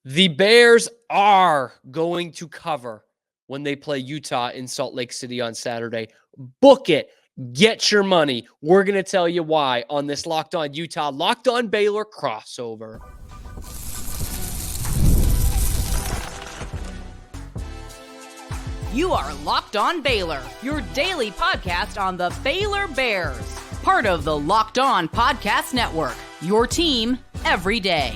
The Bears are going to cover when they play Utah in Salt Lake City on Saturday. Book it. Get your money. We're going to tell you why on this Locked On Utah, Locked On Baylor crossover. You are Locked On Baylor, your daily podcast on the Baylor Bears. Part of the Locked On Podcast Network, your team every day.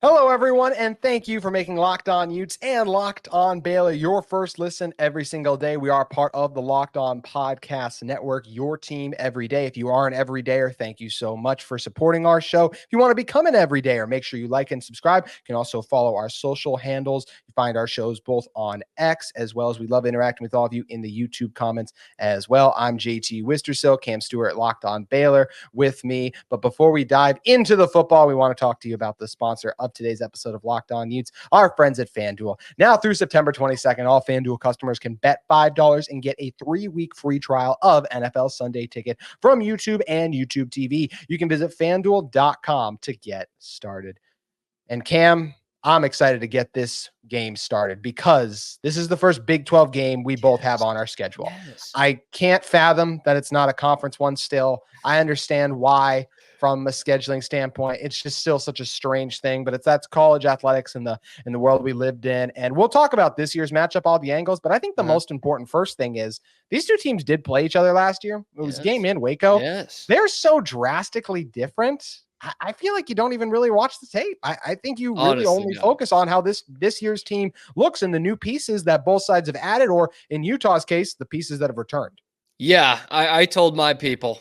Hello, everyone, and thank you for making Locked On Utes and Locked On Baylor your first listen every single day. We are part of the Locked On Podcast Network, your team every day. If you are an everydayer, thank you so much for supporting our show. If you want to become an everydayer, make sure you like and subscribe. You can also follow our social handles. You find our shows both on X, as well as we love interacting with all of you in the YouTube comments as well. I'm JT Wistrcill, Cam Stuart, Locked On Baylor with me. But before we dive into the football, we want to talk to you about the sponsor of today's episode of Locked On Utes, our friends at FanDuel. Now through September 22nd, all FanDuel customers can bet $5 and get a 3-week free trial of NFL Sunday Ticket from YouTube and YouTube TV. You can visit FanDuel.com to get started. And Cam, I'm excited to get this game started because this is the first Big 12 game we both have on our schedule. I can't fathom that it's not a conference one still. I understand why from a scheduling standpoint. It's just still such a strange thing, but that's college athletics in the world we lived in. And we'll talk about this year's matchup, all the angles, but I think the most important first thing is these two teams did play each other last year. It was a game in Waco. They're so drastically different. I feel like you don't even really watch the tape. I think you really only focus on how this year's team looks and the new pieces that both sides have added, or in Utah's case, the pieces that have returned. Yeah, I told my people,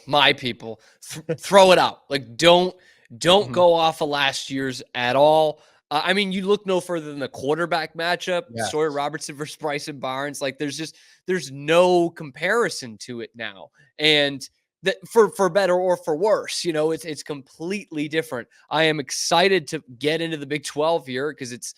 throw it out. Like, don't go off of last year's at all. I mean, you look no further than the quarterback matchup, Sawyer Robertson versus Bryson Barnes. Like, there's no comparison to it now. And that for better or for worse, it's completely different. I am excited to get into the Big 12 here because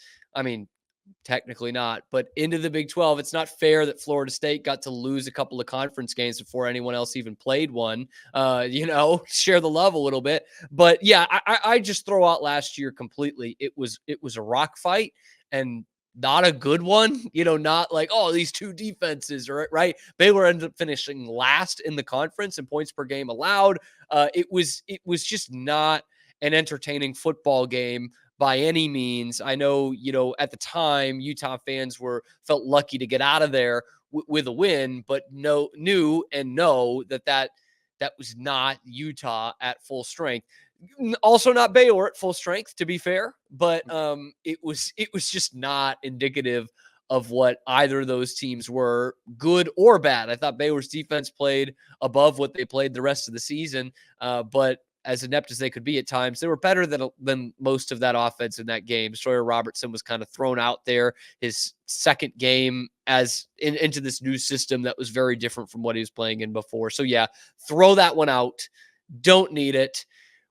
technically not, but into the Big 12. It's not fair that Florida State got to lose a couple of conference games before anyone else even played one. Share the love a little bit. But yeah, I just throw out last year completely. It was a rock fight and not a good one, not like, oh, these two defenses are right. Baylor ended up finishing last in the conference in points per game allowed. It was just not an entertaining football game by any means. I know, at the time, Utah fans felt lucky to get out of there with a win, but knew that was not Utah at full strength. Also not Baylor at full strength, to be fair, but it was just not indicative of what either of those teams were, good or bad. I thought Baylor's defense played above what they played the rest of the season, but as inept as they could be at times, they were better than most of that offense in that game. Sawyer Robertson was kind of thrown out there, his second game into this new system that was very different from what he was playing in before. So yeah, throw that one out. Don't need it.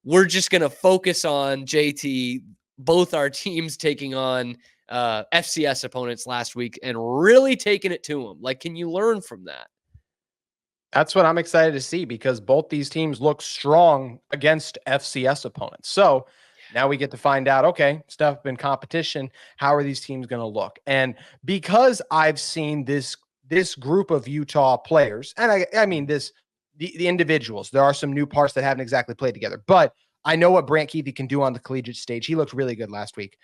We're just going to focus on JT, both our teams taking on FCS opponents last week and really taking it to them. Like, can you learn from that? That's what I'm excited to see because both these teams look strong against FCS opponents. So now we get to find out, okay, step up in competition. How are these teams going to look? And because I've seen this group of Utah players, and I mean the individuals, there are some new parts that haven't exactly played together, but I know what Brant Keithy can do on the collegiate stage. He looked really good last week.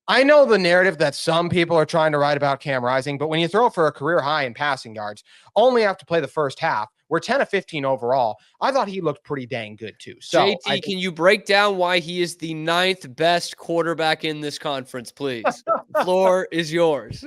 I know the narrative that some people are trying to write about Cam Rising, but when you throw for a career high in passing yards, only have to play the first half. We're 10 of 15 overall. I thought he looked pretty dang good too. So JT, can you break down why he is the 9th best quarterback in this conference, please? The floor is yours.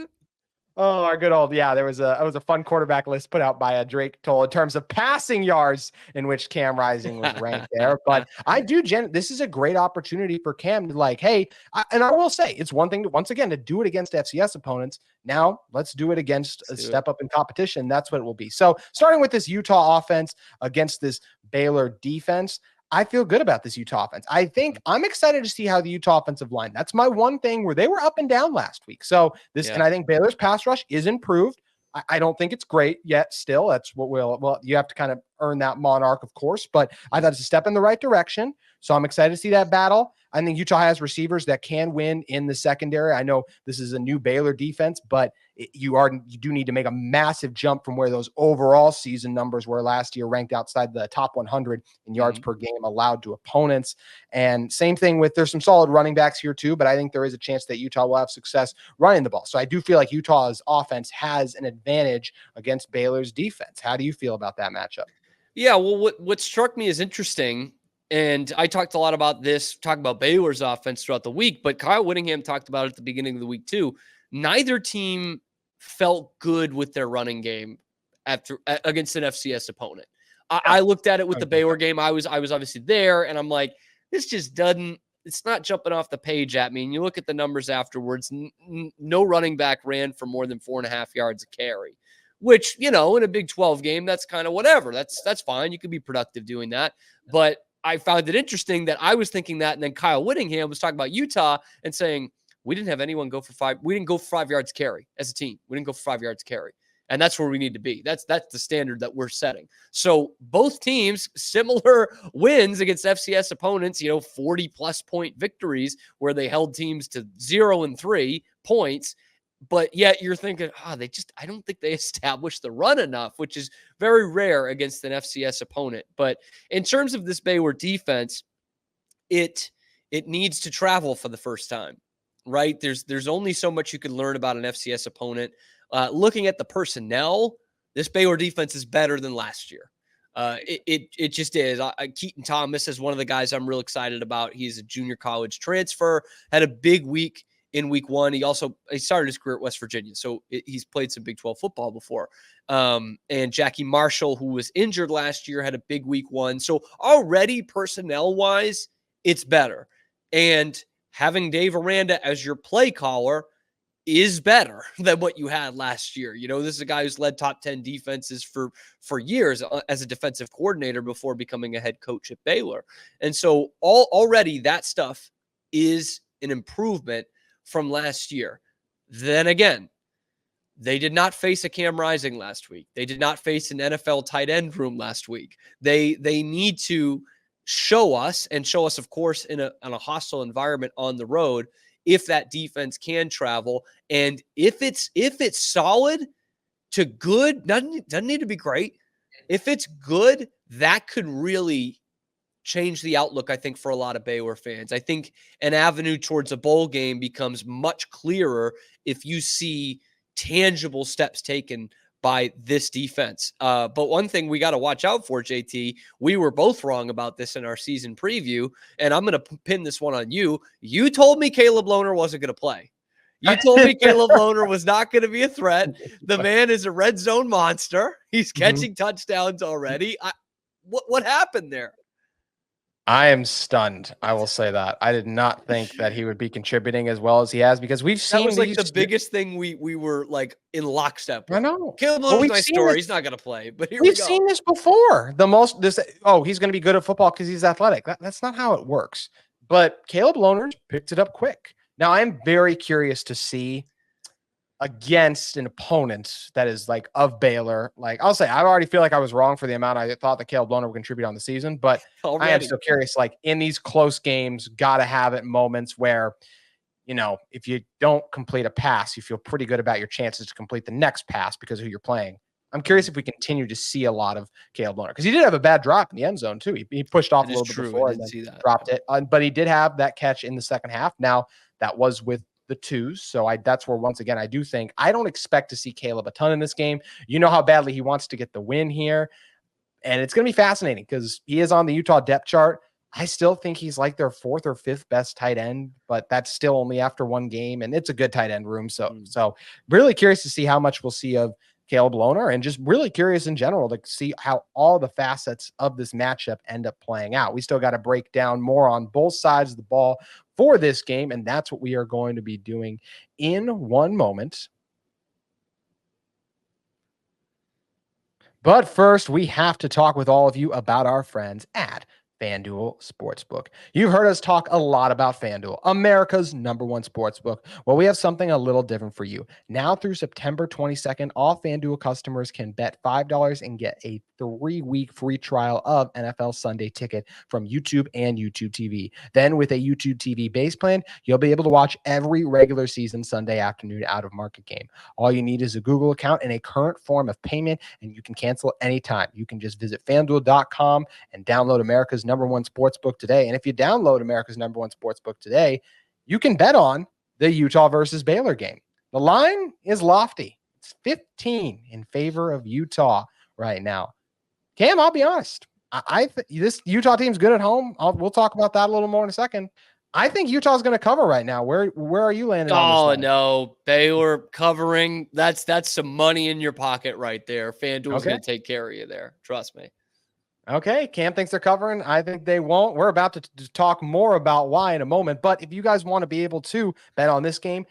Oh, our good old, yeah, there was a fun quarterback list put out by Drake Toll in terms of passing yards in which Cam Rising was ranked there. But this is a great opportunity for Cam to hey, and I will say it's one thing to, once again, to do it against FCS opponents. Now let's do it against a step up in competition. That's what it will be. So starting with this Utah offense against this Baylor defense, I feel good about this Utah offense. I think I'm excited to see how the Utah offensive line, that's my one thing where they were up and down last week. So and I think Baylor's pass rush is improved. I don't think it's great yet. Still, that's what you have to kind of earn that monarch, of course, but I thought it's a step in the right direction. So I'm excited to see that battle. I think Utah has receivers that can win in the secondary. I know this is a new Baylor defense, but you do need to make a massive jump from where those overall season numbers were last year, ranked outside the top 100 in yards per game allowed to opponents. And same thing with, there's some solid running backs here too, but I think there is a chance that Utah will have success running the ball. So I do feel like Utah's offense has an advantage against Baylor's defense. How do you feel about that matchup? Yeah, well, what struck me as interesting, and I talked a lot about this, talking about Baylor's offense throughout the week, but Kyle Whittingham talked about it at the beginning of the week too. Neither team felt good with their running game against an FCS opponent. I looked at it with the Baylor game. I was obviously there, and I'm like, this just doesn't. It's not jumping off the page at me. And you look at the numbers afterwards. No running back ran for more than 4.5 yards a carry, which, in a Big 12 game, that's kind of whatever. That's fine. You can be productive doing that. But I found it interesting that I was thinking that, and then Kyle Whittingham was talking about Utah and saying, we didn't have anyone go for 5. We didn't go for 5 yards carry as a team. We didn't go for 5 yards carry. And that's where we need to be. That's the standard that we're setting. So both teams, similar wins against FCS opponents, 40-plus point victories where they held teams to 0 and 3 points. But yet you're thinking, I don't think they established the run enough, which is very rare against an FCS opponent. But in terms of this Baylor defense, it needs to travel for the first time, right? There's only so much you can learn about an FCS opponent. Looking at the personnel, this Baylor defense is better than last year. It just is. Keaton Thomas is one of the guys I'm real excited about. He's a junior college transfer, had a big week in week 1. He started his career at West Virginia, so he's played some Big 12 football before. And Jackie Marshall, who was injured last year, had a big week 1. So already personnel-wise, it's better. And having Dave Aranda as your play caller is better than what you had last year. This is a guy who's led top 10 defenses for years as a defensive coordinator before becoming a head coach at Baylor. And so already that stuff is an improvement from last year. Then again, they did not face a Cam Rising last week. They did not face an NFL tight end room last week. They need to show us, of course, in a hostile environment on the road, if that defense can travel. And if it's solid to good, doesn't need to be great. If it's good, that could really change the outlook, I think, for a lot of Baylor fans. I think an avenue towards a bowl game becomes much clearer if you see tangible steps taken by this defense. But one thing we got to watch out for, JT, we were both wrong about this in our season preview, and I'm going to pin this one on you. You told me Caleb Lohner wasn't going to play. You told me Caleb Lohner was not going to be a threat. The man is a red zone monster. He's catching touchdowns already. What happened there? I am stunned. I will say that. I did not think that he would be contributing as well as he has, because we've seen that was like the biggest thing we were like in lockstep with. I know. Caleb Lohner's my story. He's not going to play, but here we go. We've seen this before. He's going to be good at football because he's athletic. That's not how it works. But Caleb Lohner picked it up quick. Now I'm very curious to see against an opponent that is like of Baylor. Like, I'll say, I already feel like I was wrong for the amount I thought that Caleb Lohner would contribute on the season, but I am still curious, like in these close games, got to have it moments where, if you don't complete a pass, you feel pretty good about your chances to complete the next pass because of who you're playing. I'm curious if we continue to see a lot of Caleb Lohner, because he did have a bad drop in the end zone too. He pushed off a little bit before and then dropped it, but he did have that catch in the second half. Now that was with the twos. So that's where, once again, I do think I don't expect to see Caleb a ton in this game. You know how badly he wants to get the win here. And it's going to be fascinating because he is on the Utah depth chart. I still think he's like their 4th or 5th best tight end, but that's still only after one game. And it's a good tight end room. So really curious to see how much we'll see of Caleb Lohner, and just really curious in general to see how all the facets of this matchup end up playing out. We still got to break down more on both sides of the ball for this game, and that's what we are going to be doing in one moment. But first, we have to talk with all of you about our friends at FanDuel Sportsbook. You've heard us talk a lot about FanDuel, America's #1 sportsbook. Well, we have something a little different for you. Now through September 22nd, all FanDuel customers can bet $5 and get a 3-week free trial of NFL Sunday Ticket from YouTube and YouTube TV. Then with a YouTube TV base plan, you'll be able to watch every regular season Sunday afternoon out of market game. All you need is a Google account and a current form of payment, and you can cancel anytime. You can just visit FanDuel.com and download America's #1 sportsbook today. And if you download America's #1 sportsbook today, you can bet on the Utah versus Baylor game. The line is lofty. It's 15 in favor of Utah right now. Cam, I'll be honest. This Utah team's good at home. We'll talk about that a little more in a second. I think Utah's going to cover right now. Where are you landing on this line? No, Baylor covering. That's some money in your pocket right there. FanDuel's going to take care of you there. Trust me. Okay, Cam thinks they're covering. I think they won't. We're about to talk more about why in a moment. But if you guys want to be able to bet on this game,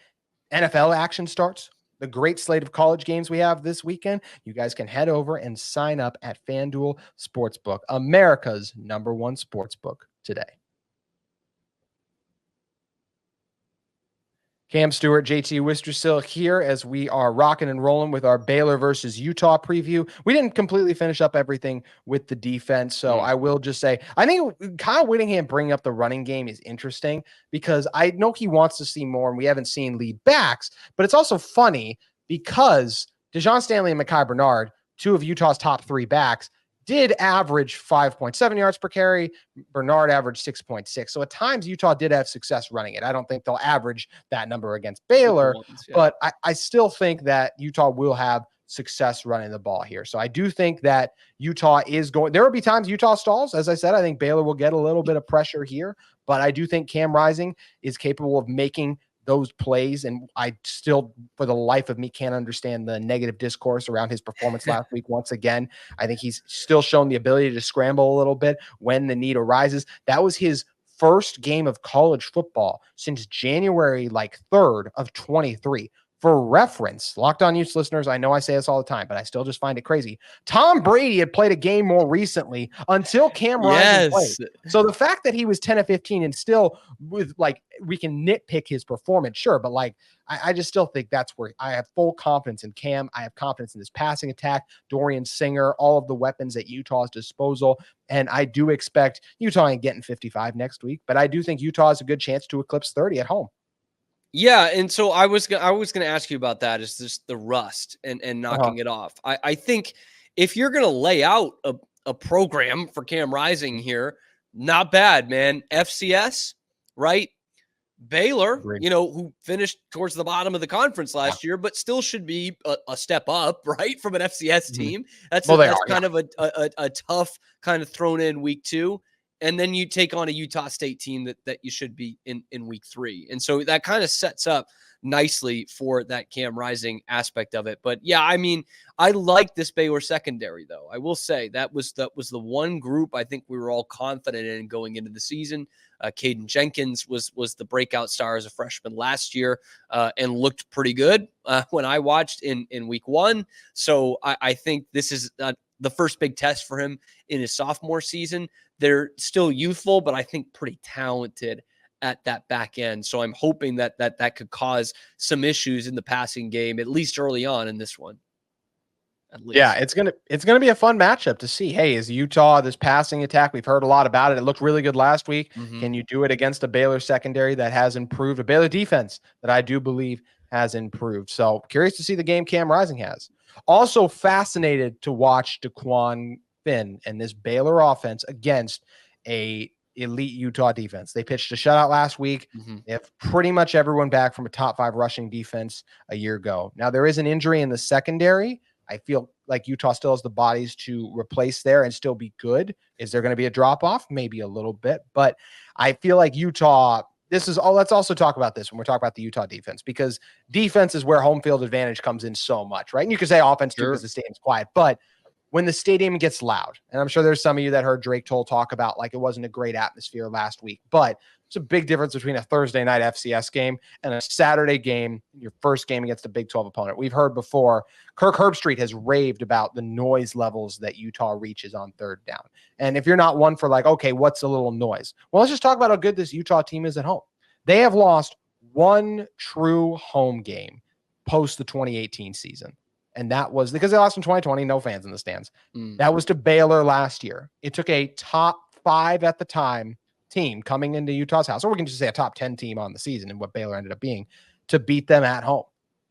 NFL action starts. The great slate of college games we have this weekend. You guys can head over and sign up at FanDuel Sportsbook, America's #1 sportsbook today. Cam Stuart, JT Wistrcill here as we are rocking and rolling with our Baylor versus Utah preview. We didn't completely finish up everything with the defense, so I will just say I think Kyle Whittingham bringing up the running game is interesting because I know he wants to see more, and we haven't seen lead backs, but it's also funny because Dejon Stanley and Mekhi Bernard, two of Utah's top 3 backs, did average 5.7 yards per carry. Bernard averaged 6.6. So at times Utah did have success running it. I don't think they'll average that number against Baylor, but I still think that Utah will have success running the ball here. So I do think that Utah is going, there will be times Utah stalls. As I said, I think Baylor will get a little bit of pressure here, but I do think Cam Rising is capable of making those plays. And I still, for the life of me, can't understand the negative discourse around his performance last week. Once again, I think he's still shown the ability to scramble a little bit when the need arises. That was his first game of college football since January 3rd of 23. For reference, Locked On Utes listeners, I know I say this all the time, but I still just find it crazy. Tom Brady had played a game more recently until Cam Rising played. So the fact that he was 10 of 15 and still with we can nitpick his performance, sure, but I just still think that's where I have full confidence in Cam. I have confidence in this passing attack, Dorian Singer, all of the weapons at Utah's disposal. And I do expect Utah ain't getting 55 next week, but I do think Utah has a good chance to eclipse 30 at home. Yeah, and so I was going to ask you about that, is just the rust and knocking it off. I think if you're going to lay out a program for Cam Rising here, not bad, man. FCS, right? Baylor, who finished towards the bottom of the conference last year, but still should be a step up, right, from an FCS team. That's kind of a tough kind of thrown in week 2. And then you take on a Utah State team that you should be in week 3. And so that kind of sets up nicely for that Cam Rising aspect of it. But yeah, I mean, I like this Baylor secondary, though. I will say that was the one group I think we were all confident in going into the season. Caden Jenkins was the breakout star as a freshman last year and looked pretty good when I watched in week 1. So I think this is the first big test for him in his sophomore season. They're still youthful, but I think pretty talented at that back end. So I'm hoping that could cause some issues in the passing game, at least early on in this one. Yeah, it's gonna be a fun matchup to see. Hey, is Utah this passing attack? We've heard a lot about it. It looked really good last week. Can you do it against a Baylor secondary that has improved, a Baylor defense that I do believe has improved? So curious to see the game Cam Rising has. Also fascinated to watch DeQuan Finn and this Baylor offense against a elite Utah defense. They pitched a shutout last week. They have pretty much everyone back from a top 5 rushing defense a year ago. Now there is an injury in the secondary. I feel like Utah still has the bodies to replace there and still be good. Is there going to be a drop off? Maybe a little bit, but I feel like Utah, let's also talk about this when we're talking about the Utah defense, because defense is where home field advantage comes in so much, right? And you can say offense too because the stadium's quiet, but when the stadium gets loud, and I'm sure there's some of you that heard Drake Toll talk about like it wasn't a great atmosphere last week, but it's a big difference between a Thursday night FCS game and a Saturday game, your first game against a Big 12 opponent. We've heard before, Kirk Herbstreit has raved about the noise levels that Utah reaches on third down. And if you're not one for like, okay, what's a little noise? Well, let's just talk about how good this Utah team is at home. They have lost one true home game post the 2018 season. And that was because they lost in 2020, no fans in the stands. That was to Baylor last year. It took a top 5 at the time team coming into Utah's house, or we can just say a top 10 team on the season and what Baylor ended up being, to beat them at home.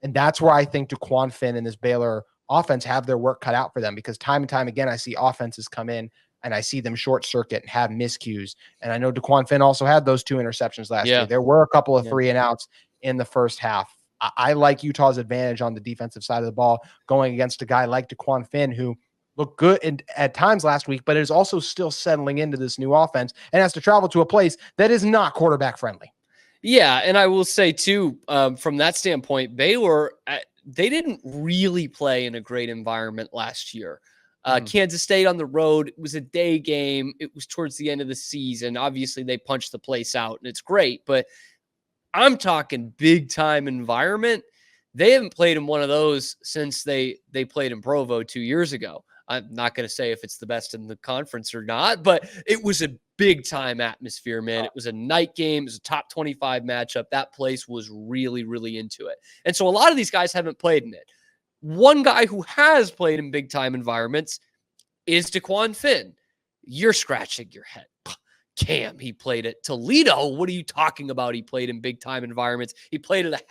And that's where I think DeQuan Finn and this Baylor offense have their work cut out for them, because time and time again, I see offenses come in and I see them short circuit and have miscues. And I know DeQuan Finn also had those 2 interceptions last year. There were a couple of 3 and outs in the first half. I like Utah's advantage on the defensive side of the ball going against a guy like DeQuan Finn, who looked good at times last week, but is also still settling into this new offense and has to travel to a place that is not quarterback friendly. Yeah, and I will say too, from that standpoint, Baylor, they didn't really play in a great environment last year. Kansas State on the road, it was a day game. It was towards the end of the season. Obviously, they punched the place out, and it's great, but I'm talking big time environment. They haven't played in one of those since they played in Provo 2 years ago. I'm not going to say if it's the best in the conference or not, but it was a big time atmosphere, man. It was a night game. It was a top 25 matchup. That place was really, really into it. And so a lot of these guys haven't played in it. One guy who has played in big time environments is DeQuan Finn. You're scratching your head. Cam, he played at Toledo. What are you talking about? He played in big time environments. He played at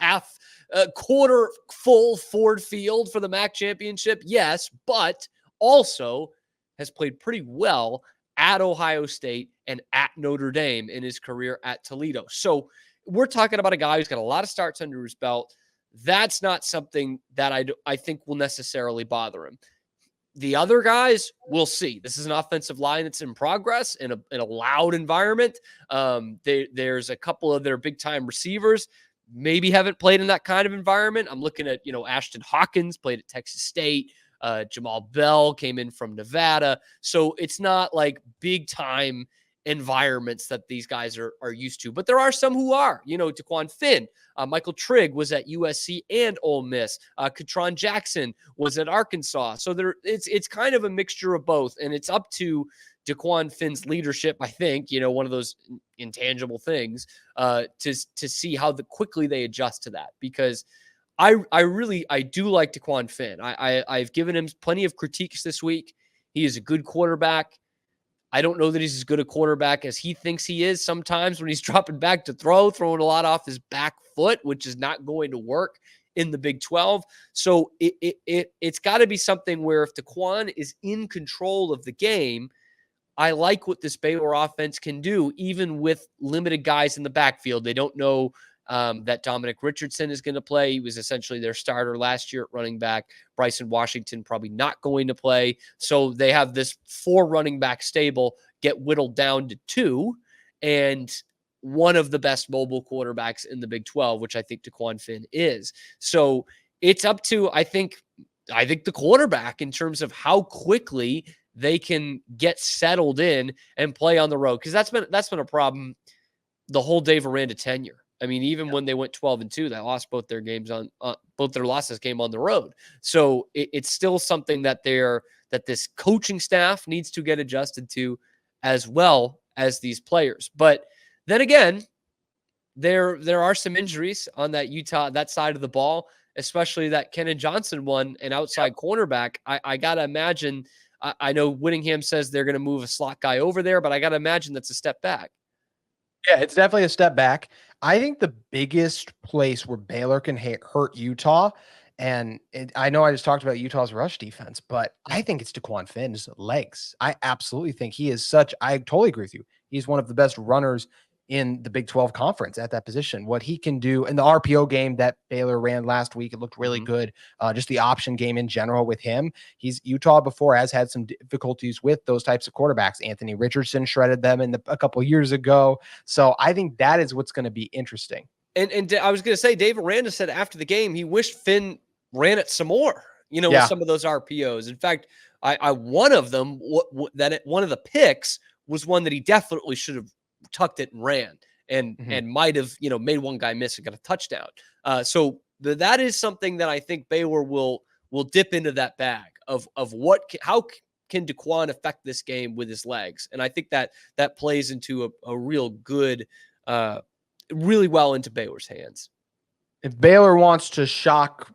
a quarter full Ford Field for the MAC championship. Yes, but also has played pretty well at Ohio State and at Notre Dame in his career at Toledo. So we're talking about a guy who's got a lot of starts under his belt. That's not something that I think will necessarily bother him. The other guys, we'll see. This is an offensive line that's in progress in a loud environment. There's a couple of their big-time receivers maybe haven't played in that kind of environment. I'm looking at, Ashton Hawkins played at Texas State. Jamal Bell came in from Nevada. So it's not like big-time environments that these guys are used to. But there are some who are. DeQuan Finn, Michael Trigg was at USC and Ole Miss. Katron Jackson was at Arkansas. So it's kind of a mixture of both, and it's up to DeQuan Finn's leadership, I think, one of those intangible things, to see how quickly they adjust to that. Because I do like DeQuan Finn. I've given him plenty of critiques this week. He is a good quarterback. I don't know that he's as good a quarterback as he thinks he is sometimes when he's dropping back to throwing a lot off his back foot, which is not going to work in the Big 12. So it's got to be something where if DeQuan is in control of the game, I like what this Baylor offense can do, even with limited guys in the backfield. They don't know that Dominic Richardson is going to play. He was essentially their starter last year at running back. Bryson Washington probably not going to play. So they have this 4 running back stable get whittled down to 2, and one of the best mobile quarterbacks in the Big 12, which I think DeQuan Finn is. So it's up to, I think the quarterback in terms of how quickly they can get settled in and play on the road. Because that's been a problem the whole Dave Aranda tenure. I mean, even when they went 12-2, they lost both their games both their losses came on the road. So it's still something that this coaching staff needs to get adjusted to, as well as these players. But then again, there are some injuries on that side of the ball, especially that Kenan Johnson one, an outside cornerback. I gotta imagine. I know Whittingham says they're going to move a slot guy over there, but I got to imagine that's a step back. Yeah, it's definitely a step back. I think the biggest place where Baylor can hurt Utah, and I know I just talked about Utah's rush defense, but I think it's DeQuan Finn's legs. I absolutely think he is I totally agree with you. He's one of the best runners in the Big 12 conference at that position. What he can do in the RPO game that Baylor ran last week, it looked really good. Just the option game in general with him. Utah before has had some difficulties with those types of quarterbacks. Anthony Richardson shredded them a couple of years ago. So I think that is what's going to be interesting. And I was going to say, Dave Aranda said after the game, he wished Finn ran it some more. with some of those RPOs. In fact, I one of them, one of the picks was one that he definitely should have tucked it and ran and might have, made one guy miss and got a touchdown. So that is something that I think Baylor will dip into that bag of how can DeQuan affect this game with his legs. And I think that plays into a real good, really well into Baylor's hands. If Baylor wants to shock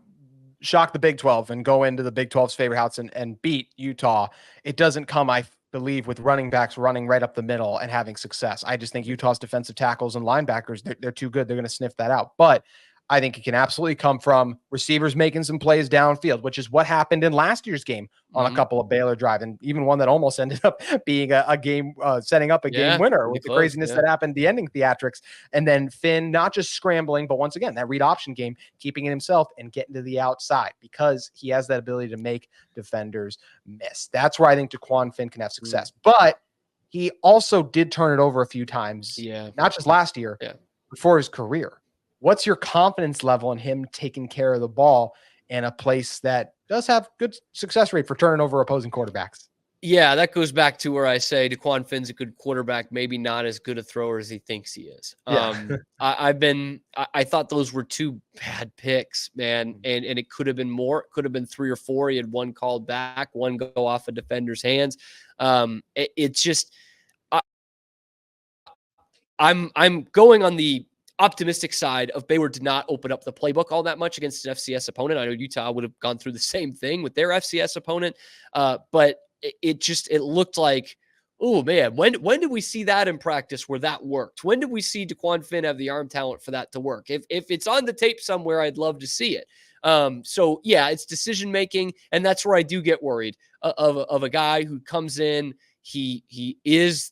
the Big 12 and go into the Big 12's favorite house and beat Utah, it doesn't come, I believe, with running backs running right up the middle and having success. I just think Utah's defensive tackles and linebackers, they're too good. They're going to sniff that out. But I think it can absolutely come from receivers making some plays downfield, which is what happened in last year's game on a couple of Baylor drives, and even one that almost ended up being a game, setting up a game winner with the craziness that happened, the ending theatrics. And then Finn, not just scrambling, but once again, that read option game, keeping it himself and getting to the outside because he has that ability to make defenders miss. That's where I think DeQuan Finn can have success. But he also did turn it over a few times, not just last year, before his career. What's your confidence level in him taking care of the ball in a place that does have good success rate for turning over opposing quarterbacks? Yeah, that goes back to where I say DeQuan Finn's a good quarterback, maybe not as good a thrower as he thinks he is. I thought those were two bad picks, man. And it could have been more. It could have been 3 or 4. He had one called back, one go off a defender's hands. It's just, I'm going on the optimistic side of Baylor did not open up the playbook all that much against an FCS opponent. I know Utah would have gone through the same thing with their FCS opponent, but it looked like, oh man, when did we see that in practice where that worked? When did we see DeQuan Finn have the arm talent for that to work? If it's on the tape somewhere, I'd love to see it. So yeah, it's decision making, and that's where I do get worried of a guy who comes in. He is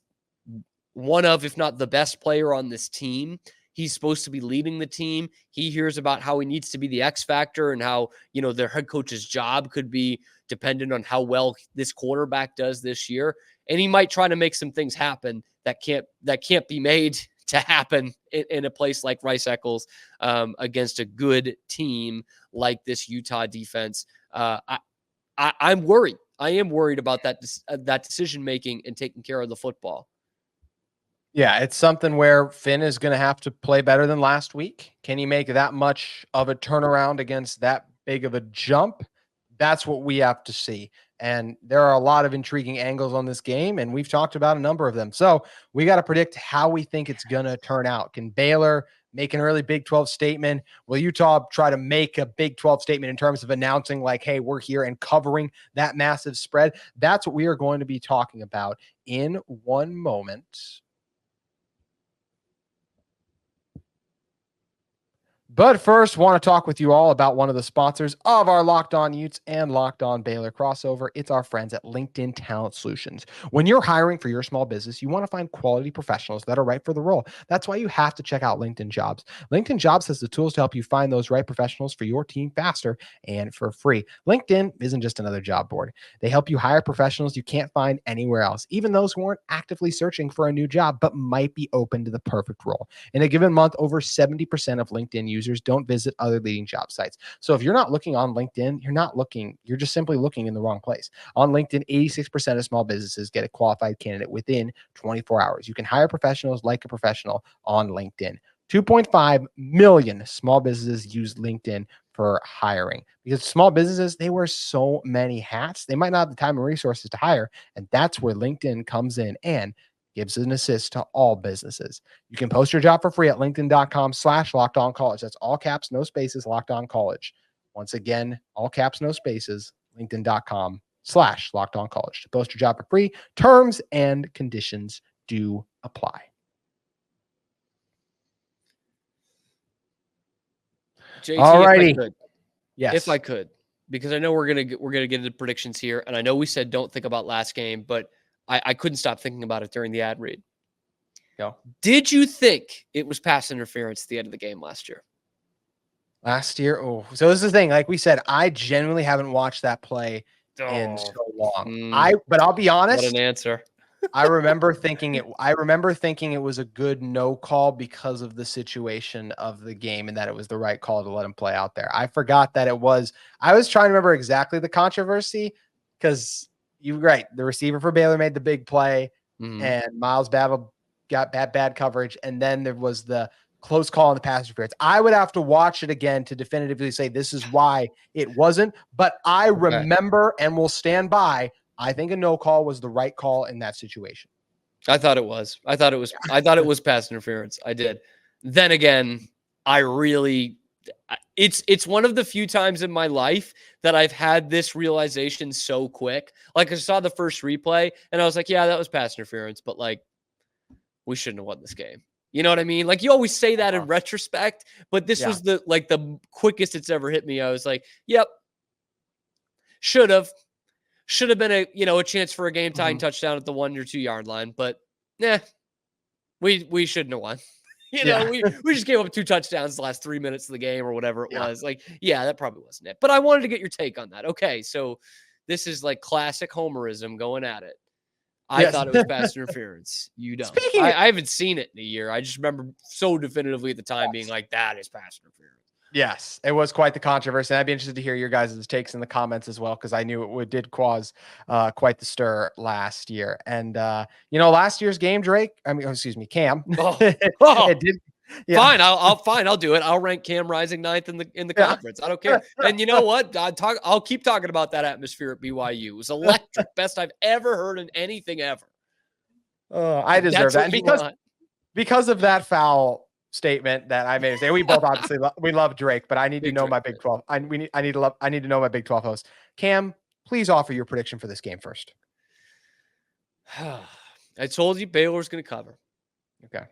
one of, if not the best player on this team. He's supposed to be leading the team. He hears about how he needs to be the X factor and how, their head coach's job could be dependent on how well this quarterback does this year. And he might try to make some things happen that can't be made to happen in a place like Rice-Eccles against a good team like this Utah defense. I'm worried. I am worried about that decision-making and taking care of the football. Yeah, it's something where Finn is going to have to play better than last week. Can he make that much of a turnaround against that big of a jump? That's what we have to see. And there are a lot of intriguing angles on this game, and we've talked about a number of them. So we got to predict how we think it's going to turn out. Can Baylor make an early Big 12 statement? Will Utah try to make a Big 12 statement in terms of announcing like, hey, we're here and covering that massive spread? That's what we are going to be talking about in one moment. But first, want to talk with you all about one of the sponsors of our Locked On Utes and Locked On Baylor crossover. It's our friends at LinkedIn Talent Solutions. When you're hiring for your small business, you want to find quality professionals that are right for the role. That's why you have to check out LinkedIn Jobs. LinkedIn Jobs has the tools to help you find those right professionals for your team faster and for free. LinkedIn isn't just another job board. They help you hire professionals you can't find anywhere else, even those who aren't actively searching for a new job but might be open to the perfect role. In a given month, over 70% of LinkedIn users don't visit other leading job sites. So if you're not looking on LinkedIn, you're just simply looking in the wrong place. On LinkedIn, 86% of small businesses get a qualified candidate within 24 hours. You can hire professionals like a professional on LinkedIn. 2.5 million small businesses use LinkedIn for hiring because small businesses, they wear so many hats. They might not have the time and resources to hire. And that's where LinkedIn comes in and gives an assist to all businesses. You can post your job for free at linkedin.com/lockedoncollege. That's all caps, no spaces, Locked On College. Once again, all caps, no spaces, linkedin.com/lockedoncollege. To post your job for free, terms and conditions do apply. JT, alrighty. If I could, because I know we're gonna get into predictions here, and I know we said don't think about last game, but I couldn't stop thinking about it during the ad read. Go. Did you think it was pass interference at the end of the game last year? Last year? Oh, so this is the thing. Like we said, I genuinely haven't watched that play in so long. But I'll be honest. What an answer. I remember thinking it was a good no call because of the situation of the game and that it was the right call to let him play out there. I forgot that it was. I was trying to remember exactly the controversy because you're right. The receiver for Baylor made the big play, and Miles Babel got bad coverage, and then there was the close call on the pass interference. I would have to watch it again to definitively say this is why it wasn't, but I remember and will stand by. I think a no call was the right call in that situation. I thought it was pass interference. I did. Then again, it's one of the few times in my life that I've had this realization so quick. Like I saw the first replay and I was like, yeah, that was pass interference, but like we shouldn't have won this game. You know what I mean? Like you always say that in retrospect, but this was the quickest it's ever hit me. I was like, yep. Should have been a chance for a game tying touchdown at the 1 or 2 yard line, but we shouldn't have won. We just gave up 2 touchdowns the last 3 minutes of the game or whatever it was. Like, that probably wasn't it. But I wanted to get your take on that. Okay, so this is like classic homerism going at it. I thought it was pass interference. You don't. I haven't seen it in a year. I just remember so definitively at the time being like, that is pass interference. Yes, it was quite the controversy. And I'd be interested to hear your guys' takes in the comments as well, because I knew it did cause quite the stir last year. And last year's game, Cam. It did. Yeah. Fine, I'll do it. I'll rank Cam rising 9th in the conference. I don't care. And you know what? I'll keep talking about that atmosphere at BYU. It was electric. Best I've ever heard in anything ever. I deserve that. And because of that foul statement that I made, we both obviously we love Drake, but I need to know my Big 12. I need to know my Big 12 host. Cam, please offer your prediction for this game first. I told you Baylor's going to cover. Okay.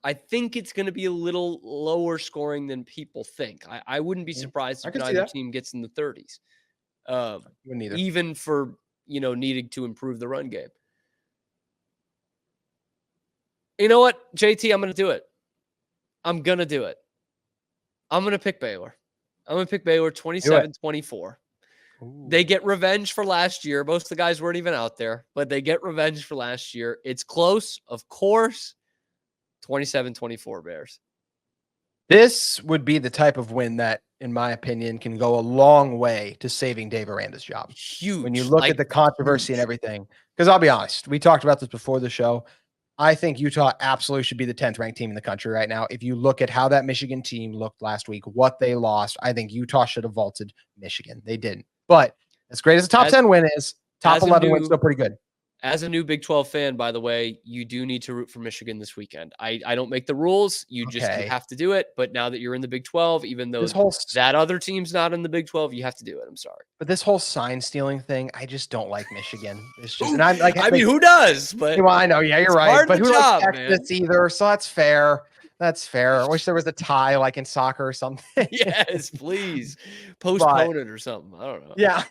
I think it's going to be a little lower scoring than people think. I wouldn't be surprised if either team gets in the 30s. Even for, needing to improve the run game. You know what, JT, I'm going to do it. I'm going to do it. I'm going to pick Baylor. I'm going to pick Baylor 27-24. They get revenge for last year. Most of the guys weren't even out there, but they get revenge for last year. It's close, of course. 27-24 Bears. This would be the type of win that, in my opinion, can go a long way to saving Dave Aranda's job. Huge. When you look at the controversy and everything. Because I'll be honest, we talked about this before the show. I think Utah absolutely should be the 10th ranked team in the country right now. If you look at how that Michigan team looked last week, what they lost, I think Utah should have vaulted Michigan. They didn't. But as great as the top 10 win is, top 11 win's still pretty good. As a new Big 12 fan, by the way, you do need to root for Michigan this weekend. I don't make the rules. You have to do it. But now that you're in the Big 12, even though that other team's not in the Big 12, you have to do it. I'm sorry. But this whole sign stealing thing, I just don't like Michigan. It's just, and I'm like, who does? But well, I know, yeah, you're right. But who likes Texas either? So that's fair. That's fair. I wish there was a tie like in soccer or something. Yes, please postpone it or something. I don't know. Yeah.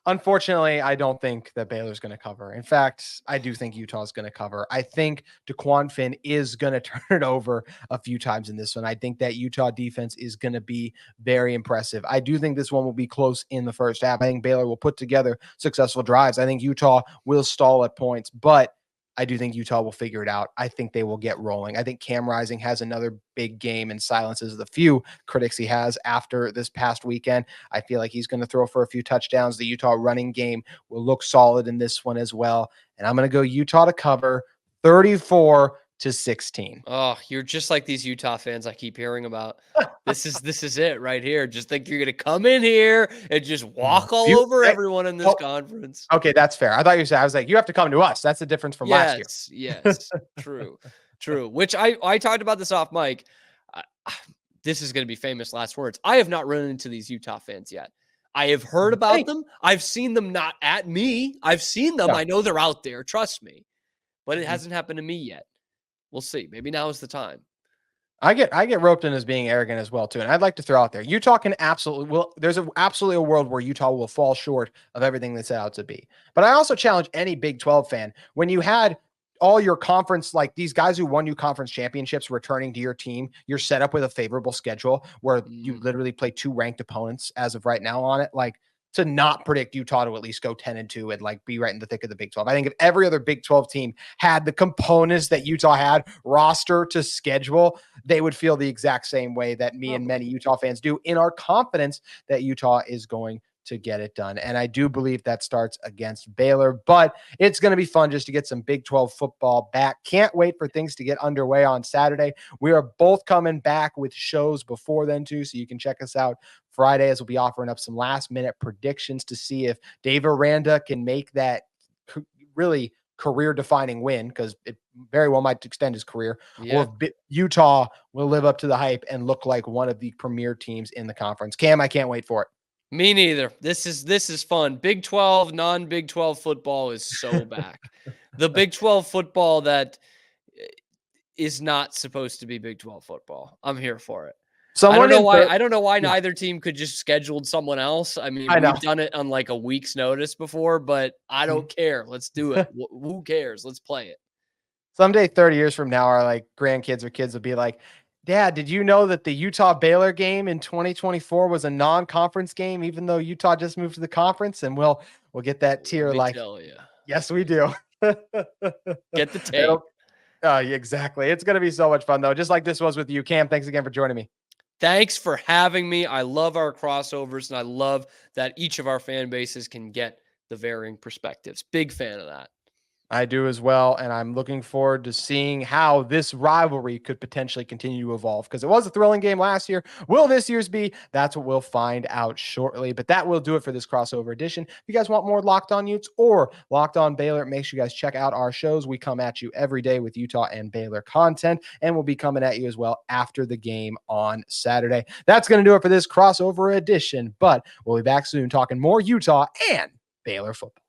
Unfortunately, I don't think that Baylor's going to cover. In fact, I do think Utah's going to cover. I think DeQuan Finn is going to turn it over a few times in this one. I think that Utah defense is going to be very impressive. I do think this one will be close in the first half. I think Baylor will put together successful drives. I think Utah will stall at points, but I do think Utah will figure it out. I think they will get rolling. I think Cam Rising has another big game and silences the few critics he has after this past weekend. I feel like he's going to throw for a few touchdowns. The Utah running game will look solid in this one as well. And I'm going to go Utah to cover 34-16. Oh, you're just like these Utah fans I keep hearing about. This is it right here. Just think you're going to come in here and just walk all over everyone in this conference. Okay, that's fair. I thought you said, I was like, you have to come to us. That's the difference from last year. Yes, true. Which I talked about this off mic. This is going to be famous last words. I have not run into these Utah fans yet. I have heard about them. I've seen them not at me. I've seen them. Yeah. I know they're out there. Trust me. But it hasn't happened to me yet. We'll see. Maybe now is the time. I get roped in as being arrogant as well too, and I'd like to throw out there, Utah can there's absolutely a world where Utah will fall short of everything they set out to be. But I also challenge any Big 12 fan, when you had all your conference, like these guys who won you conference championships returning to your team, you're set up with a favorable schedule where you literally play 2 ranked opponents as of right now on it. Like, to not predict Utah to at least go 10-2 and like be right in the thick of the Big 12. I think if every other Big 12 team had the components that Utah had, roster to schedule, they would feel the exact same way that me and many Utah fans do in our confidence that Utah is going to get it done. And I do believe that starts against Baylor, but it's going to be fun just to get some Big 12 football back. Can't wait for things to get underway on Saturday. We are both coming back with shows before then too, so you can check us out Friday as we'll be offering up some last minute predictions to see if Dave Aranda can make that really career defining win, because it very well might extend his career, or if Utah will live up to the hype and look like one of the premier teams in the conference. Cam, I can't wait for it. Me neither. This is fun. Big 12, non-Big 12 football is so back. The Big 12 football that is not supposed to be Big 12 football. I'm here for it. I don't know why neither team could just scheduled someone else. I mean, we've done it on like a week's notice before, but I don't care. Let's do it. Who cares? Let's play it. Someday, 30 years from now, our like grandkids or kids will be like, Dad, did you know that the Utah Baylor game in 2024 was a non-conference game, even though Utah just moved to the conference? And we'll get that tier like, yes, we do. Get the tape. Exactly. It's going to be so much fun, though, just like this was with you. Cam, thanks again for joining me. Thanks for having me. I love our crossovers, and I love that each of our fan bases can get the varying perspectives. Big fan of that. I do as well, and I'm looking forward to seeing how this rivalry could potentially continue to evolve, because it was a thrilling game last year. Will this year's be? That's what we'll find out shortly, but that will do it for this crossover edition. If you guys want more Locked On Utes or Locked On Baylor, make sure you guys check out our shows. We come at you every day with Utah and Baylor content, and we'll be coming at you as well after the game on Saturday. That's going to do it for this crossover edition, but we'll be back soon talking more Utah and Baylor football.